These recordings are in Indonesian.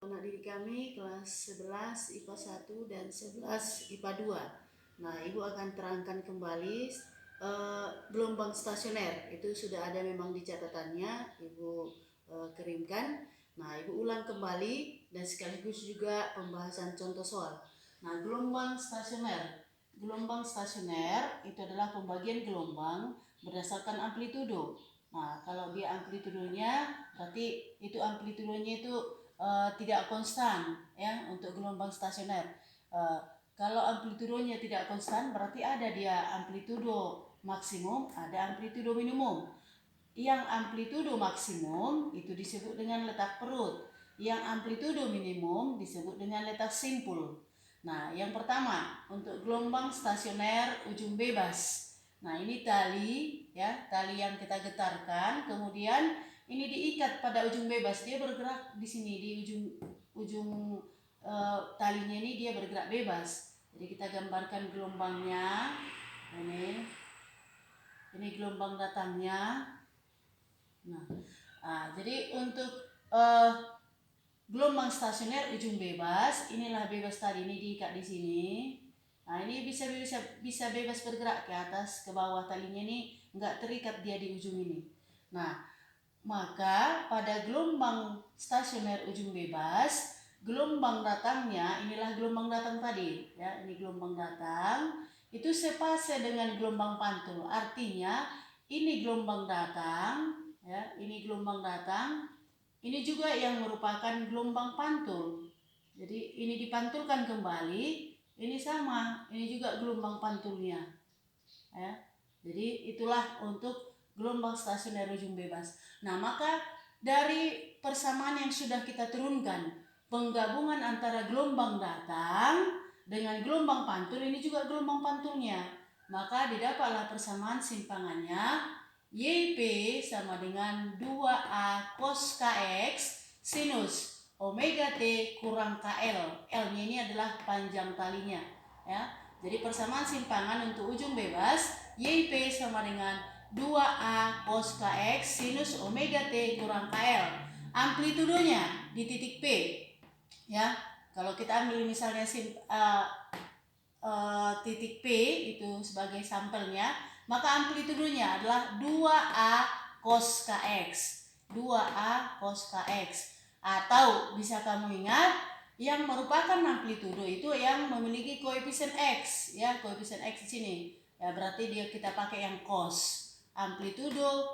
Anak didik kami kelas 11 IPA 1 dan 11 IPA 2. Nah, Ibu akan terangkan kembali gelombang stasioner. Itu sudah ada memang di catatannya, Ibu kirimkan. Nah, Ibu ulang kembali dan sekaligus juga pembahasan contoh soal. Nah, gelombang stasioner. Gelombang stasioner itu adalah pembagian gelombang berdasarkan amplitudo. Nah, kalau dia amplitudonya, berarti itu amplitudonya itu tidak konstan ya untuk gelombang stasioner. Kalau amplitudonya tidak konstan berarti ada dia amplitudo maksimum, ada amplitudo minimum. Yang amplitudo maksimum itu disebut dengan letak perut, yang amplitudo minimum disebut dengan letak simpul. Nah, yang pertama untuk gelombang stasioner ujung bebas. Nah, ini tali ya, tali yang kita getarkan, kemudian ini diikat pada ujung bebas, dia bergerak di sini di ujung talinya ini dia bergerak bebas. Jadi kita gambarkan gelombangnya. Ini gelombang datangnya. Nah, jadi untuk gelombang stasioner ujung bebas, inilah bebas tadi, ini diikat di sini. Nah, ini bisa bebas bergerak ke atas, ke bawah, talinya ini nggak terikat dia di ujung ini. Nah, maka pada gelombang stasioner ujung bebas, gelombang datangnya, inilah gelombang datang tadi, ya, ini gelombang datang, itu sepase dengan gelombang pantul. Artinya ini gelombang datang, ya, ini gelombang datang, ini juga yang merupakan gelombang pantul. Jadi ini dipantulkan kembali, ini sama, ini juga gelombang pantulnya, ya. Jadi itulah untuk gelombang stasioner ujung bebas. Nah, maka dari persamaan yang sudah kita turunkan, penggabungan antara gelombang datang dengan gelombang pantul, ini juga gelombang pantulnya. Maka didapatlah persamaan simpangannya YP sama dengan 2A cos KX sinus omega T kurang KL. L-nya ini adalah panjang talinya, ya. Jadi persamaan simpangan untuk ujung bebas YP sama dengan 2A cos KX sinus omega T kurang KL. Amplitudonya di titik P, ya. Kalau kita ambil misalnya titik P itu sebagai sampelnya, maka amplitudonya adalah 2A cos KX. 2A cos KX. Atau bisa kamu ingat, yang merupakan amplitudo itu yang memiliki koefisien X, ya, koefisien X di sini. Ya, berarti kita pakai yang cos. Amplitudo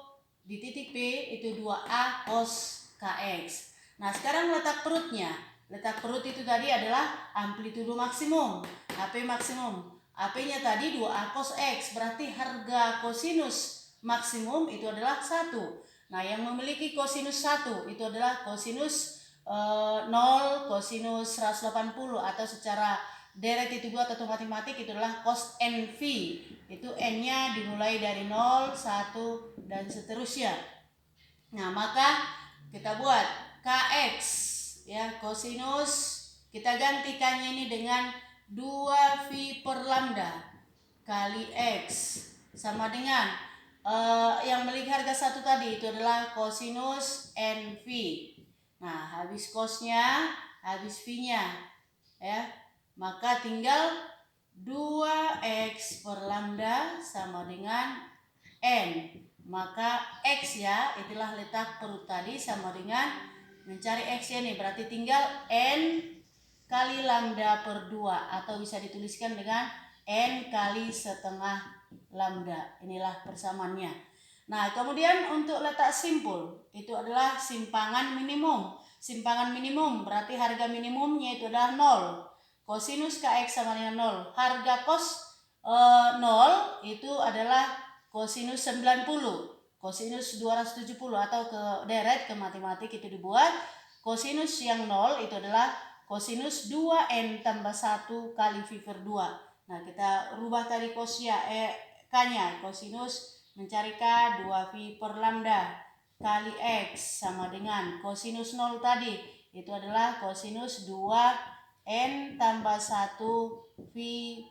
di titik P itu 2A cos KX. Nah, sekarang letak perutnya. Letak perut itu tadi adalah amplitudo maksimum, AP maksimum. AP-nya tadi 2A cos X, berarti harga kosinus maksimum itu adalah 1. Nah, yang memiliki kosinus 1 itu adalah kosinus 0, kosinus 180, atau secara deret itu buat atau matematik itu adalah cos NV. Itu N-nya dimulai dari 0, 1, dan seterusnya. Nah, maka kita buat KX, ya, kosinus, kita gantikannya ini dengan 2V per lambda kali X sama dengan yang memiliki harga 1 tadi itu adalah kosinus NV. Nah, habis cosnya, habis V-nya, ya, maka tinggal 2X per lambda sama dengan N. Maka X, ya, itulah letak perut tadi sama dengan mencari X-nya nih, berarti tinggal N kali lambda per 2, atau bisa dituliskan dengan N kali setengah lambda. Inilah persamaannya. Nah, kemudian untuk letak simpul itu adalah simpangan minimum. Simpangan minimum berarti harga minimumnya itu adalah 0. Kosinus KX sama dengan 0. Harga cos 0 itu adalah kosinus 90, kosinus 270, atau ke deret ke matematik itu dibuat kosinus yang 0 itu adalah kosinus 2N tambah 1 kali V per 2. Nah, kita rubah tadi kosnya, K-nya, kosinus mencari K 2V per lambda kali X sama dengan kosinus 0 tadi itu adalah kosinus 2N tambah 1 V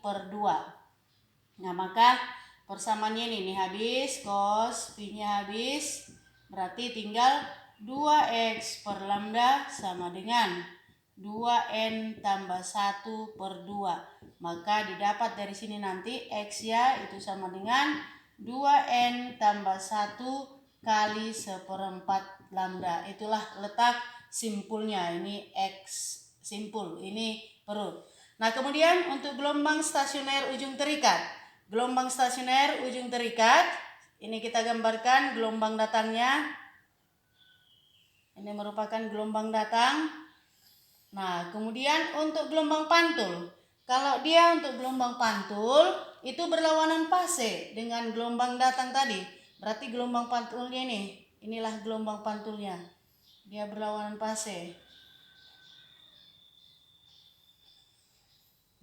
per 2. Nah, maka persamaannya ini habis, cos V-nya habis, berarti tinggal 2X per lambda sama dengan 2N tambah 1 per 2. Maka didapat dari sini nanti X ya itu sama dengan 2N tambah 1 kali 1/4 lambda. Itulah letak simpulnya. Ini X simpul, ini perut. Nah kemudian untuk gelombang stasioner ujung terikat. Gelombang stasioner ujung terikat, ini kita gambarkan gelombang datangnya. Ini merupakan gelombang datang. Nah, kemudian untuk gelombang pantul. Kalau dia untuk gelombang pantul, itu berlawanan fase dengan gelombang datang tadi. Berarti gelombang pantulnya ini, inilah gelombang pantulnya. Dia berlawanan fase.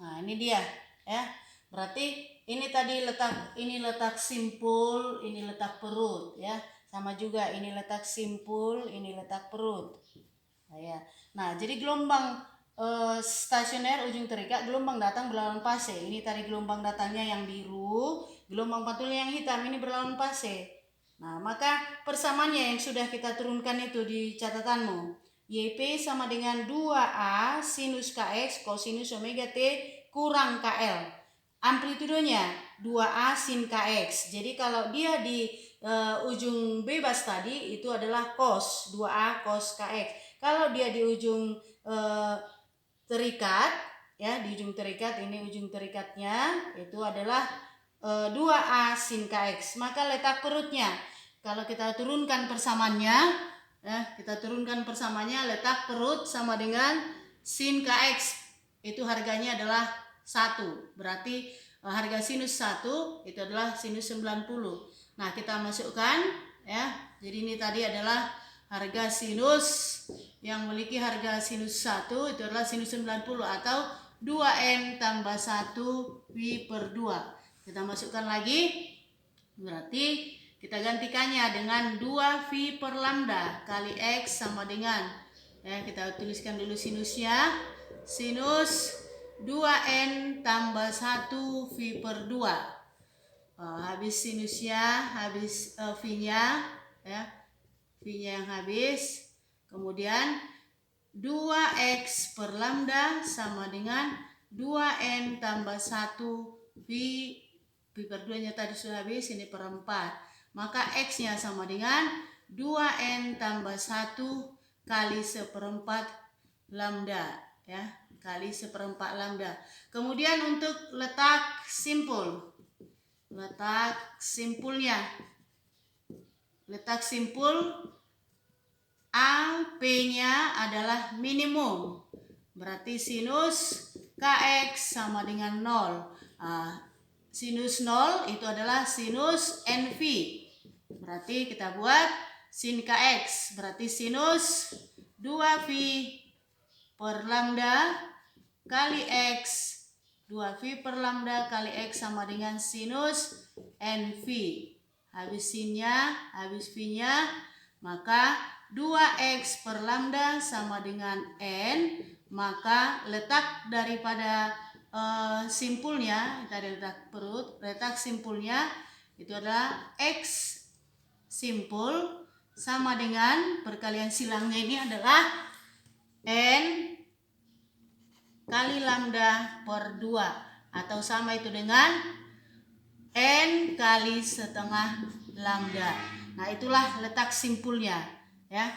Nah, ini dia, ya. Berarti ini tadi letak simpul, ini letak perut, ya. Sama juga ini letak simpul, ini letak perut. Nah, jadi gelombang stasioner ujung terikat, gelombang datang berlawanan fase. Ini tadi gelombang datangnya yang biru, gelombang pantulnya yang hitam, ini berlawanan fase. Nah, maka persamaannya yang sudah kita turunkan itu di catatanmu. YP sama dengan 2A sinus KX kosinus omega T kurang KL. Amplitudenya 2A sin KX. Jadi kalau dia di ujung bebas tadi itu adalah cos 2A cos KX. Kalau dia di ujung terikat, ya di ujung terikat, ini ujung terikatnya itu adalah 2A sin KX. Maka letak perutnya, kalau kita turunkan persamaannya, ya kita turunkan persamaannya, letak perut sama dengan sin KX. Itu harganya adalah 1. Berarti harga sinus 1 itu adalah sinus 90. Nah, kita masukkan ya. Jadi ini tadi adalah harga sinus yang memiliki harga sinus 1 itu adalah sinus 90 atau 2N tambah 1 V per 2. Kita masukkan lagi. Berarti kita gantikannya dengan 2V per lambda kali X sama dengan, ya kita tuliskan dulu sinusnya. Sinus 2N tambah 1 V per 2. Habis sinusnya, habis V-nya, ya V-nya yang habis. Kemudian 2X per lambda sama dengan 2N tambah 1 V per 2 nya tadi sudah habis, ini per 4. Maka X-nya sama dengan 2N tambah 1 kali 1/4 lambda, ya, kali 1/4 lambda. Kemudian untuk letak simpul. Letak simpulnya. Letak simpul A, P-nya adalah minimum. Berarti sinus KX sama dengan 0. Sinus 0 itu adalah sinus NV. Berarti kita buat sin KX. Berarti sinus 2V per lambda kali X. 2V per lambda kali X sama dengan sinus NV. Habis sinnya, habis V-nya, maka 2X per lambda sama dengan N. Maka letak daripada simpulnya, dari letak perut, letak simpulnya itu adalah X simpul sama dengan perkalian silangnya ini adalah N kali lambda per 2 atau sama itu dengan N kali setengah lambda. Nah, itulah letak simpulnya, ya.